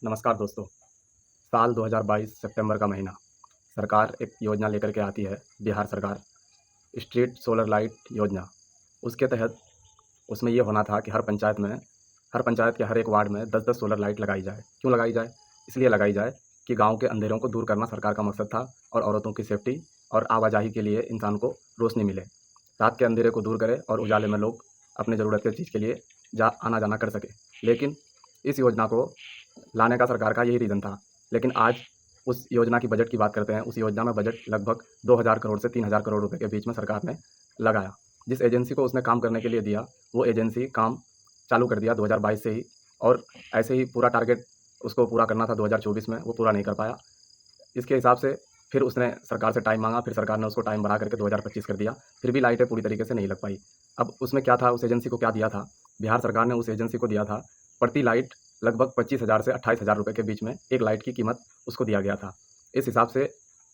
नमस्कार दोस्तों। साल 2022 सितंबर का महीना, सरकार एक योजना लेकर के आती है, बिहार सरकार, स्ट्रीट सोलर लाइट योजना। उसके तहत उसमें ये होना था कि हर पंचायत के हर एक वार्ड में 10-10 सोलर लाइट लगाई जाए। क्यों लगाई जाए? इसलिए लगाई जाए कि गाँव के अंधेरों को दूर करना सरकार का मकसद था और औरतों की सेफ्टी और आवाजाही के लिए इंसान को रोशनी मिले। रात के अंधेरे को दूर करे और उजाले में लोग अपनी ज़रूरत की चीज़ के लिए आना-जाना कर सकें। लेकिन इस योजना को लाने का सरकार का यही रीज़न था। लेकिन आज उस योजना की बजट की बात करते हैं। उस योजना में बजट लगभग 2000 करोड़ से 3000 करोड़ रुपए के बीच में सरकार ने लगाया। जिस एजेंसी को उसने काम करने के लिए दिया, वो एजेंसी काम चालू कर दिया 2022 से ही, और ऐसे ही पूरा टारगेट उसको पूरा करना था 2024 में, वो पूरा नहीं कर पाया। इसके हिसाब से फिर उसने सरकार से टाइम माँगा, फिर सरकार ने उसको टाइम बढ़ा करके 2025 कर दिया। फिर भी लाइटें पूरी तरीके से नहीं लग पाई। अब उसमें क्या था, उस एजेंसी को क्या दिया था? बिहार सरकार ने उस एजेंसी को दिया था प्रति लाइट लगभग 25,000 से 28,000 रुपए के बीच में एक लाइट की कीमत उसको दिया गया था। इस हिसाब से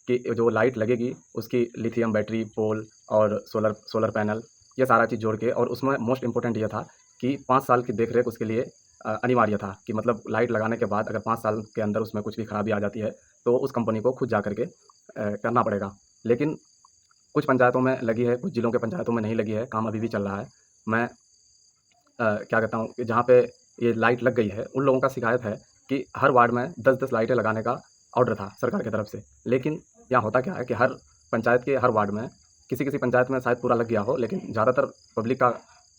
कि जो लाइट लगेगी उसकी लिथियम बैटरी, पोल और सोलर पैनल, ये सारा चीज़ जोड़ के, और उसमें मोस्ट इम्पोर्टेंट ये था कि 5 साल की देख-रेख उसके लिए अनिवार्य था कि मतलब लाइट लगाने के बाद अगर 5 साल के अंदर उसमें कुछ भी खराबी आ जाती है, तो उस कंपनी को खुद जा कर के करना पड़ेगा। लेकिन कुछ पंचायतों में लगी है, कुछ ज़िलों के पंचायतों में नहीं लगी है, काम अभी भी चल रहा है। मैं क्या कहता हूँ कि जहाँ पे ये लाइट लग गई है, उन लोगों का शिकायत है कि हर वार्ड में 10-10 लाइटें लगाने का ऑर्डर था सरकार की तरफ से। लेकिन यहाँ होता क्या है कि हर पंचायत के हर वार्ड में, किसी-किसी पंचायत में शायद पूरा लग गया हो, लेकिन ज़्यादातर पब्लिक का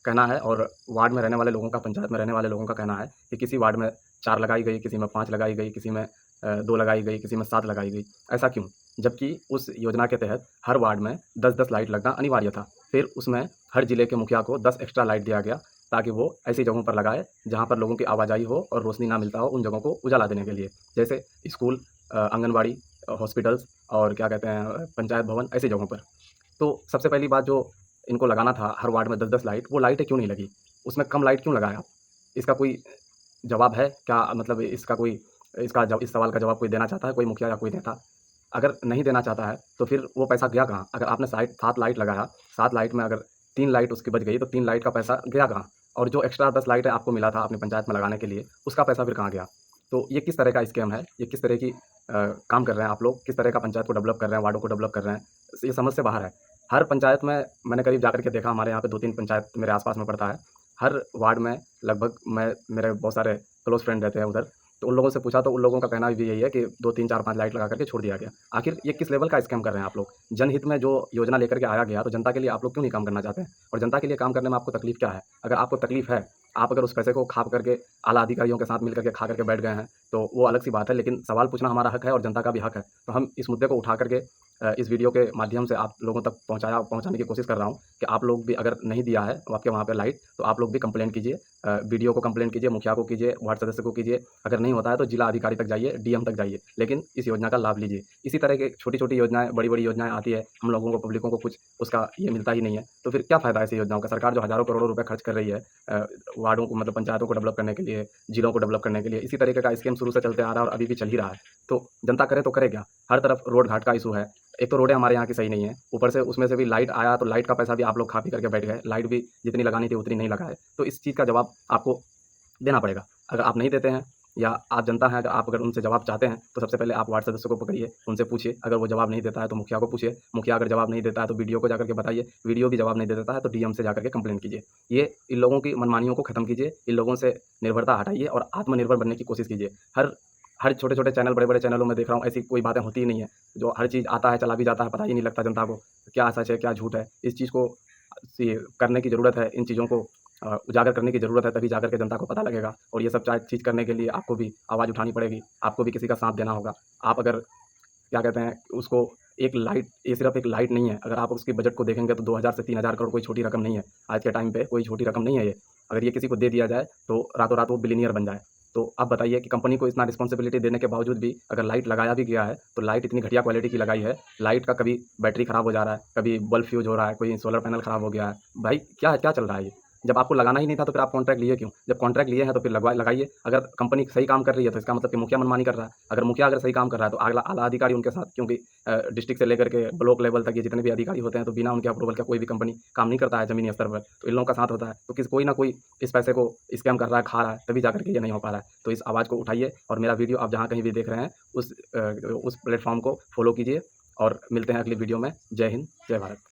कहना है और वार्ड में रहने वाले लोगों का, पंचायत में रहने वाले लोगों का कहना है कि किसी वार्ड में 4 लगाई गई, किसी में 5 लगाई गई, किसी में 2 लगाई गई, किसी में 7 लगाई गई। ऐसा क्यों? जबकि उस योजना के तहत हर वार्ड में 10-10 लाइट लगना अनिवार्य था। फिर उसमें हर जिले के मुखिया को 10 एक्स्ट्रा लाइट दिया गया, ताकि वो ऐसी जगहों पर लगाए जहाँ पर लोगों की आवाजाही हो और रोशनी ना मिलता हो, उन जगहों को उजाला देने के लिए। जैसे स्कूल, आंगनबाड़ी, हॉस्पिटल्स और क्या कहते हैं, पंचायत भवन, ऐसी जगहों पर। तो सबसे पहली बात जो इनको लगाना था हर वार्ड में 10-10 लाइट, वो लाइटें क्यों नहीं लगी? उसमें कम लाइट क्यों लगाया? इसका कोई जवाब है? क्या मतलब इसका कोई इस सवाल का जवाब कोई देना चाहता है, कोई मुखिया या कोई नेता? अगर नहीं देना चाहता है, तो फिर वो पैसा गया कहाँ? अगर आपने साइट 7 लाइट लगाया, 7 लाइट में अगर 3 लाइट उसकी बच गई, तो 3 लाइट का पैसा गया कहाँ? और जो एक्स्ट्रा 10 लाइटें आपको मिला था अपनी पंचायत में लगाने के लिए, उसका पैसा फिर कहाँ गया? तो ये किस तरह का स्कैम है? ये किस तरह की काम कर रहे हैं आप लोग? किस तरह का पंचायत को डेवलप कर रहे हैं, वार्डों को डेवलप कर रहे हैं? ये समझ से बाहर है। हर पंचायत में मैंने करीब जाकर के देखा, हमारे यहाँ पे 2-3 पंचायत मेरे आस-पास में पड़ता है। हर वार्ड में लगभग मेरे बहुत सारे क्लोज़ फ्रेंड रहते हैं उधर, तो उन लोगों से पूछा तो उन लोगों का कहना भी यही है कि 2, 3, 4, 5 लाइट लगा करके छोड़ दिया गया। आखिर ये किस लेवल का स्कैम कर रहे हैं आप लोग? जनहित में जो योजना लेकर के आया गया, तो जनता के लिए आप लोग क्यों नहीं काम करना चाहते हैं? और जनता के लिए काम करने में आपको तकलीफ़ क्या है? अगर आपको तकलीफ़ है, आप अगर उस पैसे को खा करके आला अधिकारियों के साथ मिल करके खा करके बैठ गए हैं, तो वो अलग सी बात है, लेकिन सवाल पूछना हमारा हक है और जनता का भी हक है। तो हम इस मुद्दे को उठा करके इस वीडियो के माध्यम से आप लोगों तक पहुँचाने की कोशिश कर रहा हूँ कि आप लोग भी, अगर नहीं दिया है आपके वहाँ पे लाइट, तो आप लोग भी कंप्लेंट कीजिए। बीडीओ को कंप्लेंट कीजिए, मुखिया को कीजिए, वार्ड सदस्य को कीजिए। अगर नहीं होता है तो जिला अधिकारी तक जाइए, डीएम तक जाइए, लेकिन इस योजना का लाभ लीजिए। इसी तरह की छोटी-छोटी योजनाएँ, बड़ी-बड़ी योजनाएँ आती है, हम लोगों को, पब्लिकों को कुछ उसका ये मिलता ही नहीं है। तो फिर क्या फ़ायदा है ऐसी योजनाओं का? सरकार जो हज़ारों करोड़ों रुपए खर्च कर रही है वार्डों को, मतलब पंचायतों को डेवलप करने के लिए, जिलों को डेवलप करने के लिए, इसी तरीके का स्कीम शुरू से चलते आ रहा है और अभी भी चल ही रहा है। तो जनता करे तो करे क्या? हर तरफ रोड घाट का इश्यू है। एक तो रोडें हमारे यहाँ की सही नहीं है, ऊपर से उसमें से भी लाइट आया, तो लाइट का पैसा भी आप लोग खा पी करके बैठ गए। लाइट भी जितनी लगानी थी उतनी नहीं लगाए। तो इस चीज़ का जवाब आपको देना पड़ेगा। अगर आप नहीं देते हैं, या आप जनता हैं, अगर आप उनसे जवाब चाहते हैं, तो सबसे पहले आप वार्ड सदस्य को पकड़िए, उनसे पूछिए। अगर वो जवाब नहीं देता है तो मुखिया को पूछिए। मुखिया अगर जवाब नहीं देता है तो बीडीओ को जाकर के बताइए। बीडीओ भी जवाब नहीं दे देता है तो डीएम से जाकर के कंप्लेंट कीजिए। ये इन लोगों की मनमानियों को खत्म कीजिए, इन लोगों से निर्भरता हटाइए और आत्मनिर्भर बनने की कोशिश कीजिए। हर हर छोटे-छोटे चैनल, बड़े-बड़े चैनलों में देख रहा हूँ, ऐसी कोई बातें होती ही नहीं है। जो हर चीज़ आता है, चला भी जाता है, पता ही नहीं लगता जनता को, क्या सच है, क्या झूठ है। इस चीज़ को करने की ज़रूरत है, इन चीज़ों को उजागर करने की ज़रूरत है, तभी जाकर के जनता को पता लगेगा। और ये सब चीज़ करने के लिए आपको भी आवाज़ उठानी पड़ेगी, आपको भी किसी का साथ देना होगा। आप अगर क्या कहते हैं उसको, एक लाइट, ये सिर्फ़ एक लाइट नहीं है, अगर आप उसकी बजट को देखेंगे तो 2000 से 3000 करोड़ कोई छोटी रकम नहीं है। आज के टाइम पे कोई छोटी रकम नहीं है ये। अगर ये किसी को दे दिया जाए तो रातों-रात वो बिलियनियर बन जाए। तो आप बताइए कि कंपनी को इतना रिस्पॉन्सिबिलिटी देने के बावजूद भी अगर लाइट लगाया भी गया है, तो लाइट इतनी घटिया क्वालिटी की लगाई है, लाइट का कभी बैटरी ख़राब हो जा रहा है, कभी बल्ब फ्यूज़ हो रहा है, कोई सोलर पैनल ख़राब हो गया है। भाई क्या चल रहा है ये? जब आपको लगाना ही नहीं था तो फिर आप कॉन्ट्रैक्ट लिए क्यों? जब कॉन्ट्रैक्ट लिए हैं तो फिर लगाइए। अगर कंपनी सही काम कर रही है तो इसका मतलब कि मुखिया मनमानी कर रहा है। अगर मुखिया अगर सही काम कर रहा है तो आला आला अधिकारी उनके साथ, क्योंकि डिस्ट्रिक्ट से लेकर के ब्लॉक लेवल तक ये जितने भी अधिकारी होते हैं तो बिना उनके अप्रूवल के कोई भी कंपनी काम नहीं करता है ज़मीनी स्तर पर। तो इन लोगों का साथ होता है। तो कोई ना कोई इस पैसे को स्कैम कर रहा है, खा रहा है, तभी जाकर के ये नहीं हो पा रहा है। तो इस आवाज़ को उठाइए और मेरा वीडियो आप जहाँ कहीं भी देख रहे हैं उस प्लेटफ़ॉर्म को फ़ॉलो कीजिए और मिलते हैं अगली वीडियो में। जय हिंद, जय भारत।